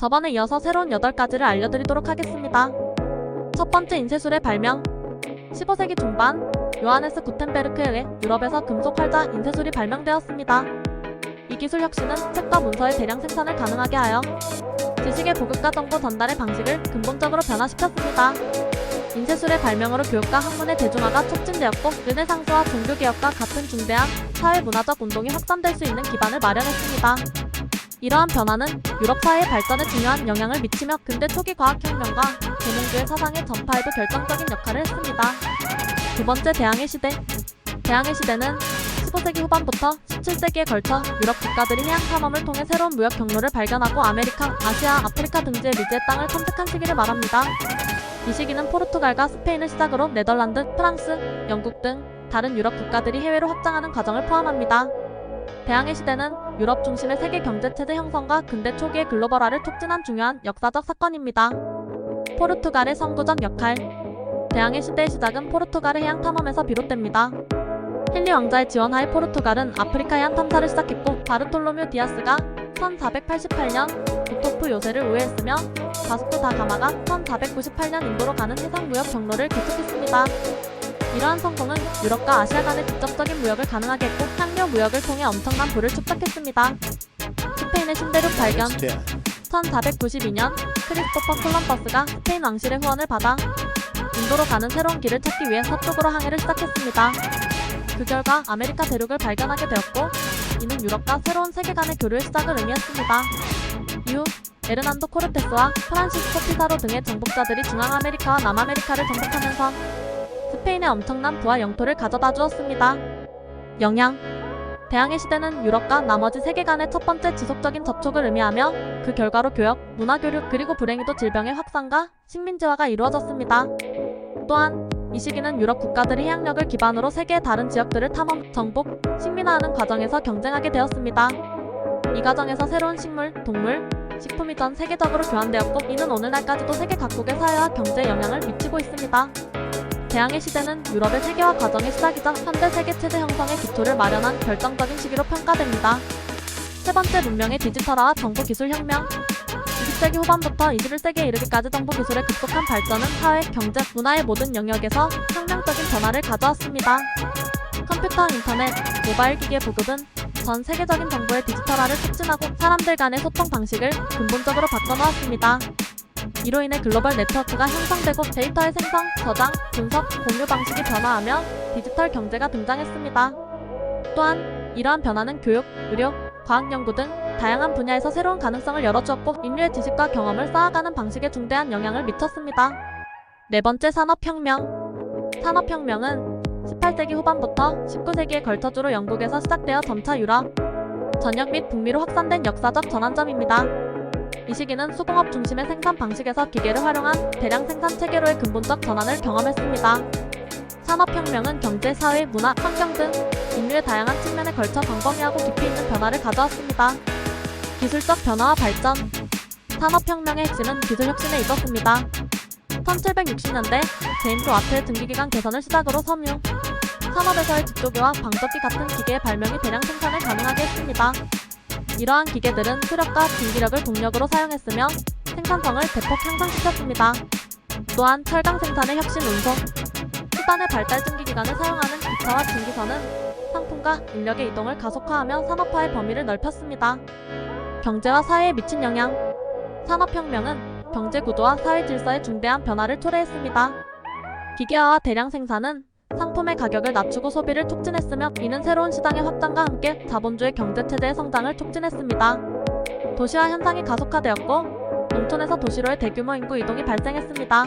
저번에 이어서 새로운 8가지를 알려드리도록 하겠습니다. 첫 번째, 인쇄술의 발명. 15세기 중반 요하네스 구텐베르크에 의해 유럽에서 금속 활자 인쇄술이 발명되었습니다. 이 기술 혁신은 책과 문서의 대량 생산을 가능하게 하여 지식의 보급과 정보 전달의 방식을 근본적으로 변화시켰습니다. 인쇄술의 발명으로 교육과 학문의 대중화가 촉진되었고, 르네상스와 종교개혁과 같은 중대한 사회문화적 운동이 확산될 수 있는 기반을 마련했습니다. 이러한 변화는 유럽 사회의 발전에 중요한 영향을 미치며 근대 초기 과학혁명과 계몽주의 사상의 전파에도 결정적인 역할을 했습니다. 두 번째, 대항해 시대. 대항해 시대는 15세기 후반부터 17세기에 걸쳐 유럽 국가들이 해양 탐험을 통해 새로운 무역 경로를 발견하고 아메리카, 아시아, 아프리카 등지의 미지의 땅을 탐색한 시기를 말합니다. 이 시기는 포르투갈과 스페인을 시작으로 네덜란드, 프랑스, 영국 등 다른 유럽 국가들이 해외로 확장하는 과정을 포함합니다. 대항해 시대는 유럽 중심의 세계 경제체제 형성과 근대 초기의 글로벌화를 촉진한 중요한 역사적 사건입니다. 포르투갈의 선구적 역할. 대항해 시대의 시작은 포르투갈의 해양 탐험에서 비롯됩니다. 헨리 왕자의 지원하에 포르투갈은 아프리카 해안 탐사를 시작했고, 바르톨로뮤 디아스가 1488년 구토프 요새를 우회했으며 바스코 다 가마가 1498년 인도로 가는 해상 무역 경로를 개척했습니다. 이러한 성공은 유럽과 아시아 간의 직접적인 무역을 가능하게 했고, 향료 무역을 통해 엄청난 부를 축적했습니다. 스페인의 신대륙 발견. 1492년 크리스토퍼 콜럼버스가 스페인 왕실의 후원을 받아 인도로 가는 새로운 길을 찾기 위해 서쪽으로 항해를 시작했습니다. 그 결과 아메리카 대륙을 발견하게 되었고, 이는 유럽과 새로운 세계관의 교류의 시작을 의미했습니다. 이후 에르난도 코르테스와 프란시스코 피사로 등의 정복자들이 중앙아메리카와 남아메리카를 정복하면서 스페인의 엄청난 부와 영토를 가져다 주었습니다. 영향. 대항해 시대는 유럽과 나머지 세계간의 첫 번째 지속적인 접촉을 의미하며, 그 결과로 교역, 문화교류, 그리고 불행히도 질병의 확산과 식민지화가 이루어졌습니다. 또한 이 시기는 유럽 국가들이 해양력을 기반으로 세계의 다른 지역들을 탐험, 정복, 식민화하는 과정에서 경쟁하게 되었습니다. 이 과정에서 새로운 식물, 동물, 식품이 전 세계적으로 교환되었고, 이는 오늘날까지도 세계 각국의 사회와 경제에 영향을 미치고 있습니다. 대항해 시대는 유럽의 세계화 과정의 시작이자 현대 세계 체제 형성의 기초를 마련한 결정적인 시기로 평가됩니다. 세 번째, 문명의 디지털화와 정보기술혁명. 20세기 후반부터 21세기에 이르기까지 정보기술의 급속한 발전은 사회, 경제, 문화의 모든 영역에서 혁명적인 변화를 가져왔습니다. 컴퓨터, 인터넷, 모바일 기기의 보급은 전 세계적인 정보의 디지털화를 촉진하고 사람들 간의 소통 방식을 근본적으로 바꿔놓았습니다. 이로 인해 글로벌 네트워크가 형성되고 데이터의 생성, 저장, 분석, 공유 방식이 변화하며 디지털 경제가 등장했습니다. 또한 이러한 변화는 교육, 의료, 과학연구 등 다양한 분야에서 새로운 가능성을 열어주었고, 인류의 지식과 경험을 쌓아가는 방식에 중대한 영향을 미쳤습니다. 네 번째, 산업혁명. 산업혁명은 18세기 후반부터 19세기에 걸쳐 주로 영국에서 시작되어 점차 유럽, 전역 및 북미로 확산된 역사적 전환점입니다. 이 시기는 수공업 중심의 생산 방식에서 기계를 활용한 대량 생산 체계로의 근본적 전환을 경험했습니다. 산업혁명은 경제, 사회, 문화, 환경 등 인류의 다양한 측면에 걸쳐 광범위하고 깊이 있는 변화를 가져왔습니다. 기술적 변화와 발전. 산업혁명의 핵심은 기술혁신에 있었습니다. 1760년대 제임스 와트의 증기기관 개선을 시작으로 섬유 산업에서의 직조기와 방적기 같은 기계의 발명이 대량 생산을 가능하게 했습니다. 이러한 기계들은 수력과 증기력을 동력으로 사용했으며 생산성을 대폭 향상시켰습니다. 또한 철강 생산의 혁신 운송, 수단의 발달 증기기관을 사용하는 기차와 증기선은 상품과 인력의 이동을 가속화하며 산업화의 범위를 넓혔습니다. 경제와 사회에 미친 영향. 산업혁명은 경제 구조와 사회 질서의 중대한 변화를 초래했습니다. 기계화와 대량 생산은 상품의 가격을 낮추고 소비를 촉진했으며, 이는 새로운 시장의 확장과 함께 자본주의 경제체제의 성장을 촉진했습니다. 도시화 현상이 가속화되었고, 농촌에서 도시로의 대규모 인구 이동이 발생했습니다.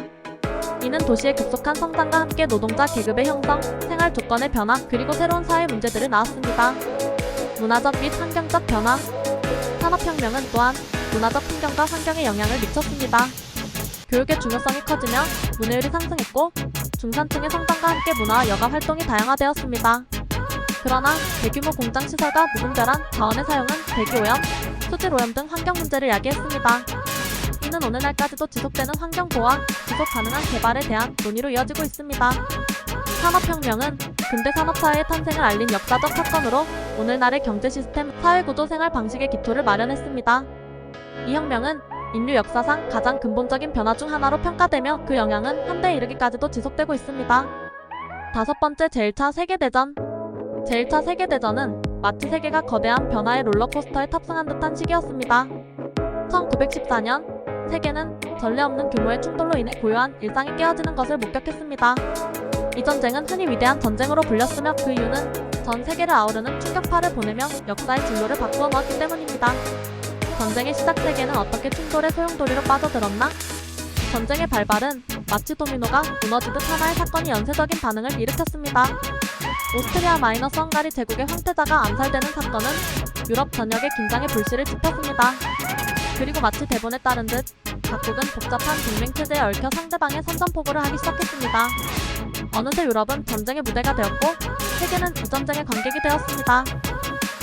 이는 도시의 급속한 성장과 함께 노동자 계급의 형성, 생활 조건의 변화, 그리고 새로운 사회 문제들을 낳았습니다. 문화적 및 환경적 변화. 산업혁명은 또한 문화적 풍경과 환경에 영향을 미쳤습니다. 교육의 중요성이 커지며 문해율이 상승했고, 중산층의 성장과 함께 문화와 여가 활동이 다양화되었습니다. 그러나 대규모 공장 시설과 무분별한 자원의 사용은 대기오염, 수질오염 등 환경 문제를 야기했습니다. 이는 오늘날까지도 지속되는 환경보호와 지속 가능한 개발에 대한 논의로 이어지고 있습니다. 산업혁명은 근대 산업사회의 탄생을 알린 역사적 사건으로 오늘날의 경제 시스템, 사회구조, 생활 방식의 기초를 마련했습니다. 이 혁명은 인류 역사상 가장 근본적인 변화 중 하나로 평가되며 그 영향은 현대에 이르기까지도 지속되고 있습니다. 다섯 번째, 제1차 세계대전. 제1차 세계대전은 마치 세계가 거대한 변화의 롤러코스터에 탑승한 듯한 시기였습니다. 1914년, 세계는 전례 없는 규모의 충돌로 인해 고요한 일상이 깨어지는 것을 목격했습니다. 이 전쟁은 흔히 위대한 전쟁으로 불렸으며 그 이유는 전 세계를 아우르는 충격파를 보내며 역사의 진로를 바꾸어 놓았기 때문입니다. 전쟁의 시작, 세계는 어떻게 충돌의 소용돌이로 빠져들었나? 전쟁의 발발은 마치 도미노가 무너지듯 하나의 사건이 연쇄적인 반응을 일으켰습니다. 오스트리아 마이너스 헝가리 제국의 황태자가 암살되는 사건은 유럽 전역의 긴장의 불씨를 지폈습니다. 그리고 마치 대본에 따른 듯 각국은 복잡한 동맹체제에 얽혀 상대방의 선전포고를 하기 시작했습니다. 어느새 유럽은 전쟁의 무대가 되었고 세계는 이 전쟁의 관객이 되었습니다.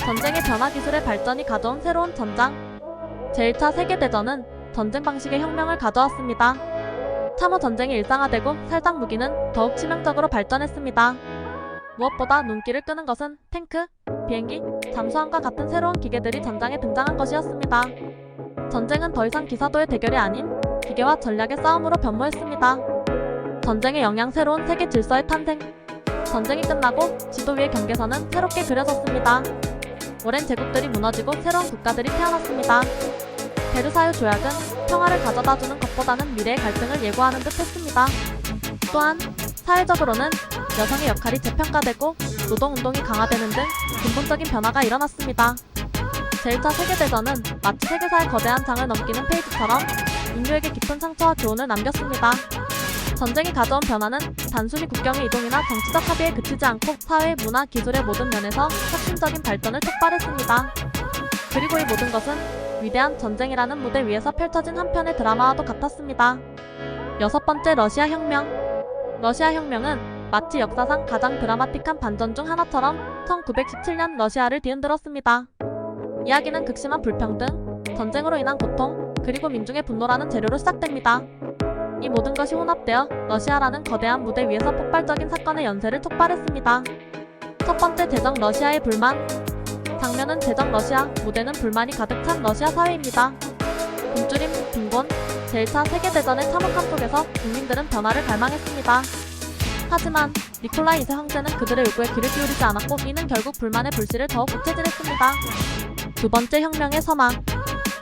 전쟁의 변화, 기술의 발전이 가져온 새로운 전장. 제1차 세계대전은 전쟁 방식의 혁명을 가져왔습니다. 참호 전쟁이 일상화되고 살상 무기는 더욱 치명적으로 발전했습니다. 무엇보다 눈길을 끄는 것은 탱크, 비행기, 잠수함과 같은 새로운 기계들이 전장에 등장한 것이었습니다. 전쟁은 더 이상 기사도의 대결이 아닌 기계와 전략의 싸움으로 변모했습니다. 전쟁의 영향, 새로운 세계 질서의 탄생. 전쟁이 끝나고 지도 위의 경계선은 새롭게 그려졌습니다. 오랜 제국들이 무너지고 새로운 국가들이 태어났습니다. 베르사유 조약은 평화를 가져다주는 것보다는 미래의 갈등을 예고하는 듯 했습니다. 또한 사회적으로는 여성의 역할이 재평가되고 노동운동이 강화되는 등 근본적인 변화가 일어났습니다. 제1차 세계대전은 마치 세계사의 거대한 장을 넘기는 페이지처럼 인류에게 깊은 상처와 교훈을 남겼습니다. 전쟁이 가져온 변화는 단순히 국경의 이동이나 정치적 합의에 그치지 않고 사회, 문화, 기술의 모든 면에서 혁신적인 발전을 촉발했습니다. 그리고 이 모든 것은 위대한 전쟁이라는 무대 위에서 펼쳐진 한 편의 드라마와도 같았습니다. 여섯 번째, 러시아 혁명. 러시아 혁명은 마치 역사상 가장 드라마틱한 반전 중 하나처럼 1917년 러시아를 뒤흔들었습니다. 이야기는 극심한 불평등, 전쟁으로 인한 고통, 그리고 민중의 분노라는 재료로 시작됩니다. 이 모든 것이 혼합되어 러시아라는 거대한 무대 위에서 폭발적인 사건의 연쇄를 촉발했습니다. 첫 번째, 제정 러시아의 불만. 장면은 제정 러시아, 무대는 불만이 가득 찬 러시아 사회입니다. 굶주림, 빈곤, 제1차 세계대전의 참혹함 속에서 국민들은 변화를 갈망했습니다. 하지만 니콜라이 2세 황제는 그들의 요구에 귀를 기울이지 않았고 이는 결국 불만의 불씨를 더욱 우체질했습니다. 두 번째, 혁명의 서막.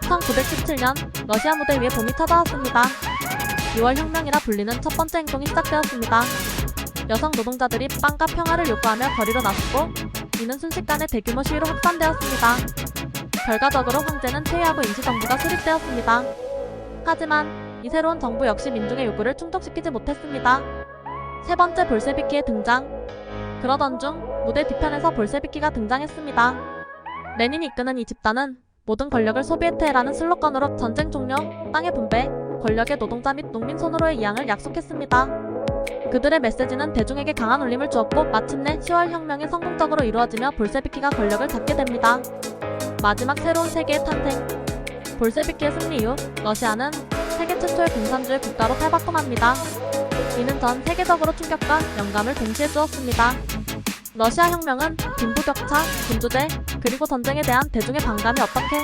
1917년 러시아 무대 위에 봄이 찾아왔습니다. 6월 혁명이라 불리는 첫 번째 행동이 시작되었습니다. 여성 노동자들이 빵과 평화를 요구하며 거리로 나섰고 이는 순식간에 대규모 시위로 확산되었습니다. 결과적으로 황제는 퇴위하고 임시정부가 수립되었습니다. 하지만 이 새로운 정부 역시 민중의 요구를 충족시키지 못했습니다. 세 번째, 볼셰비키의 등장. 그러던 중 무대 뒤편에서 볼셰비키가 등장했습니다. 레닌이 이끄는 이 집단은 모든 권력을 소비에트해라는 슬로건으로 전쟁 종료, 땅의 분배, 권력의 노동자 및 농민 손으로의 이양을 약속했습니다. 그들의 메시지는 대중에게 강한 울림을 주었고 마침내 10월 혁명이 성공적으로 이루어지며 볼셰비키가 권력을 잡게 됩니다. 마지막, 새로운 세계의 탄생. 볼셰비키의 승리 이후 러시아는 세계 최초의 공산주의 국가로 탈바꿈합니다. 이는 전 세계적으로 충격과 영감을 동시에 주었습니다. 러시아 혁명은 빈부격차, 군주제, 그리고 전쟁에 대한 대중의 반감이 어떻게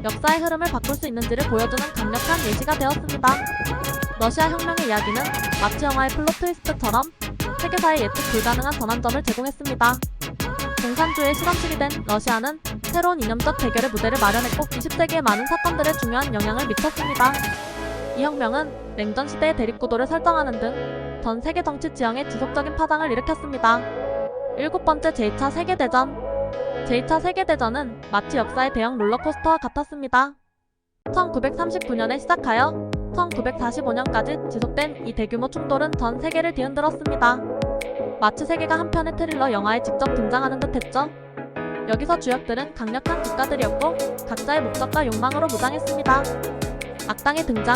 역사의 흐름을 바꿀 수 있는지를 보여주는 강력한 예시가 되었습니다. 러시아 혁명의 이야기는 마치 영화의 플롯 트위스트처럼 세계사의 예측 불가능한 전환점을 제공했습니다. 공산주의의 실험실이 된 러시아는 새로운 이념적 대결의 무대를 마련했고 20세기의 많은 사건들에 중요한 영향을 미쳤습니다. 이 혁명은 냉전 시대의 대립구도를 설정하는 등 전 세계 정치 지형에 지속적인 파장을 일으켰습니다. 일곱 번째, 제2차 세계대전. 제2차 세계대전은 마치 역사의 대형 롤러코스터와 같았습니다. 1939년에 시작하여 1945년까지 지속된 이 대규모 충돌은 전 세계를 뒤흔들었습니다. 마치 세계가 한 편의 트릴러 영화에 직접 등장하는 듯 했죠. 여기서 주역들은 강력한 국가들이었고 각자의 목적과 욕망으로 무장했습니다. 악당의 등장.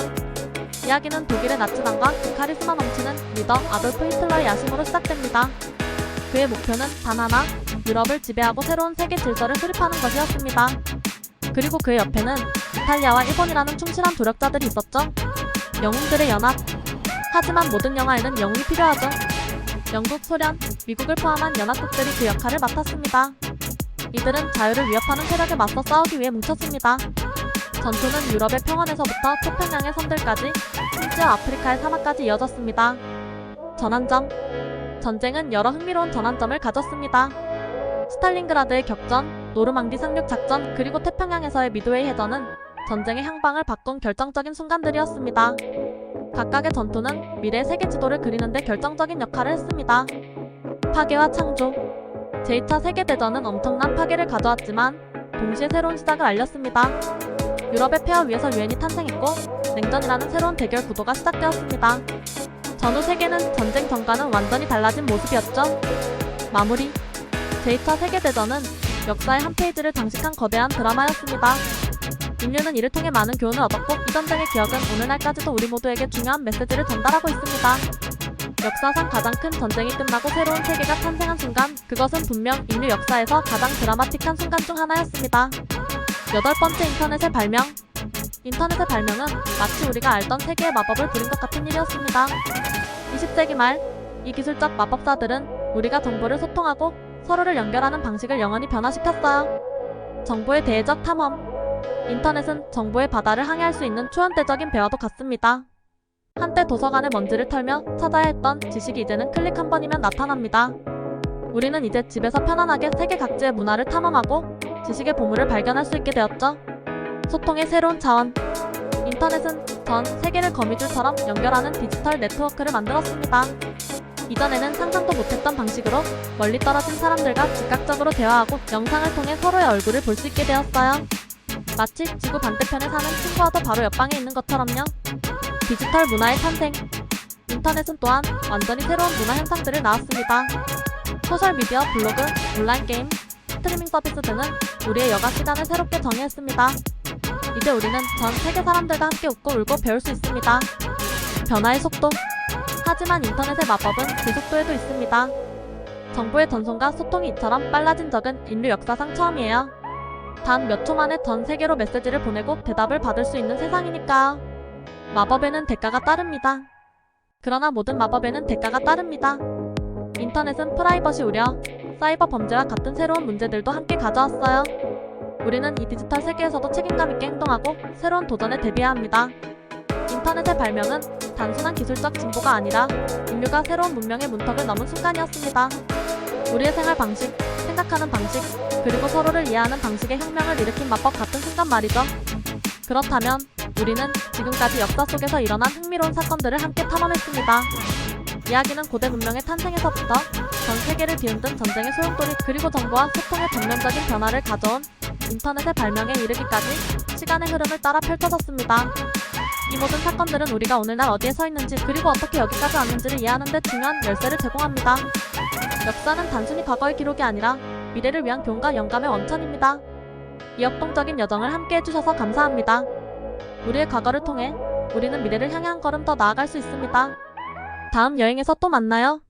이야기는 독일의 나치당과 그 카리스마 넘치는 리더 아돌프 히틀러의 야심으로 시작됩니다. 그의 목표는 단 하나, 유럽을 지배하고 새로운 세계 질서를 수립하는 것이었습니다. 그리고 그의 옆에는 이탈리아와 일본이라는 충실한 조력자들이 있었죠. 영웅들의 연합. 하지만 모든 영화에는 영웅이 필요하죠. 영국, 소련, 미국을 포함한 연합국들이 그 역할을 맡았습니다. 이들은 자유를 위협하는 세력에 맞서 싸우기 위해 뭉쳤습니다. 전투는 유럽의 평원에서부터 태평양의 섬들까지, 심지어 아프리카의 사막까지 이어졌습니다. 전환점. 전쟁은 여러 흥미로운 전환점을 가졌습니다. 스탈린그라드의 격전, 노르망디 상륙 작전, 그리고 태평양에서의 미드웨이 해전은 전쟁의 향방을 바꾼 결정적인 순간들이었습니다. 각각의 전투는 미래의 세계 지도를 그리는데 결정적인 역할을 했습니다. 파괴와 창조. 제2차 세계대전은 엄청난 파괴를 가져왔지만 동시에 새로운 시작을 알렸습니다. 유럽의 폐허 위에서 유엔이 탄생했고 냉전이라는 새로운 대결 구도가 시작되었습니다. 전후 세계는 전쟁 전과는 완전히 달라진 모습이었죠. 마무리. 제2차 세계대전은 역사의 한 페이지를 장식한 거대한 드라마였습니다. 인류는 이를 통해 많은 교훈을 얻었고 이 전쟁의 기억은 오늘날까지도 우리 모두에게 중요한 메시지를 전달하고 있습니다. 역사상 가장 큰 전쟁이 끝나고 새로운 세계가 탄생한 순간, 그것은 분명 인류 역사에서 가장 드라마틱한 순간 중 하나였습니다. 8번째 인터넷의 발명. 인터넷의 발명은 마치 우리가 알던 세계의 마법을 부린 것 같은 일이었습니다. 20세기 말, 이 기술적 마법사들은 우리가 정보를 소통하고 서로를 연결하는 방식을 영원히 변화시켰어요. 정보의 대외적 탐험. 인터넷은 정보의 바다를 항해할 수 있는 초연대적인 배와도 같습니다. 한때 도서관의 먼지를 털며 찾아야 했던 지식이 이제는 클릭 한 번이면 나타납니다. 우리는 이제 집에서 편안하게 세계 각지의 문화를 탐험하고 지식의 보물을 발견할 수 있게 되었죠. 소통의 새로운 차원. 인터넷은 전 세계를 거미줄처럼 연결하는 디지털 네트워크를 만들었습니다. 이전에는 상상도 못했던 방식으로 멀리 떨어진 사람들과 즉각적으로 대화하고 영상을 통해 서로의 얼굴을 볼 수 있게 되었어요. 마치 지구 반대편에 사는 친구와도 바로 옆방에 있는 것처럼요. 디지털 문화의 탄생. 인터넷은 또한 완전히 새로운 문화 현상들을 낳았습니다. 소셜미디어, 블로그, 온라인 게임, 스트리밍 서비스 등은 우리의 여가 시간을 새롭게 정의했습니다. 이제 우리는 전 세계 사람들과 함께 웃고 울고 배울 수 있습니다. 변화의 속도. 하지만 인터넷의 마법은 그 속도에도 있습니다. 정보의 전송과 소통이 이처럼 빨라진 적은 인류 역사상 처음이에요. 단 몇 초 만에 전 세계로 메시지를 보내고 대답을 받을 수 있는 세상이니까요. 마법에는 대가가 따릅니다. 그러나 모든 마법에는 대가가 따릅니다. 인터넷은 프라이버시 우려, 사이버 범죄와 같은 새로운 문제들도 함께 가져왔어요. 우리는 이 디지털 세계에서도 책임감 있게 행동하고 새로운 도전에 대비해야 합니다. 인터넷의 발명은 단순한 기술적 진보가 아니라 인류가 새로운 문명의 문턱을 넘은 순간이었습니다. 우리의 생활 방식, 생각하는 방식, 그리고 서로를 이해하는 방식의 혁명을 일으킨 마법 같은 순간 말이죠. 그렇다면 우리는 지금까지 역사 속에서 일어난 흥미로운 사건들을 함께 탐험했습니다. 이야기는 고대 문명의 탄생에서부터 전 세계를 뒤흔든 전쟁의 소용돌이, 그리고 정보와 소통의 전면적인 변화를 가져온 인터넷의 발명에 이르기까지 시간의 흐름을 따라 펼쳐졌습니다. 이 모든 사건들은 우리가 오늘날 어디에 서 있는지, 그리고 어떻게 여기까지 왔는지를 이해하는 데 중요한 열쇠를 제공합니다. 역사는 단순히 과거의 기록이 아니라 미래를 위한 교훈과 영감의 원천입니다. 이 역동적인 여정을 함께 해주셔서 감사합니다. 우리의 과거를 통해 우리는 미래를 향해 한 걸음 더 나아갈 수 있습니다. 다음 여행에서 또 만나요.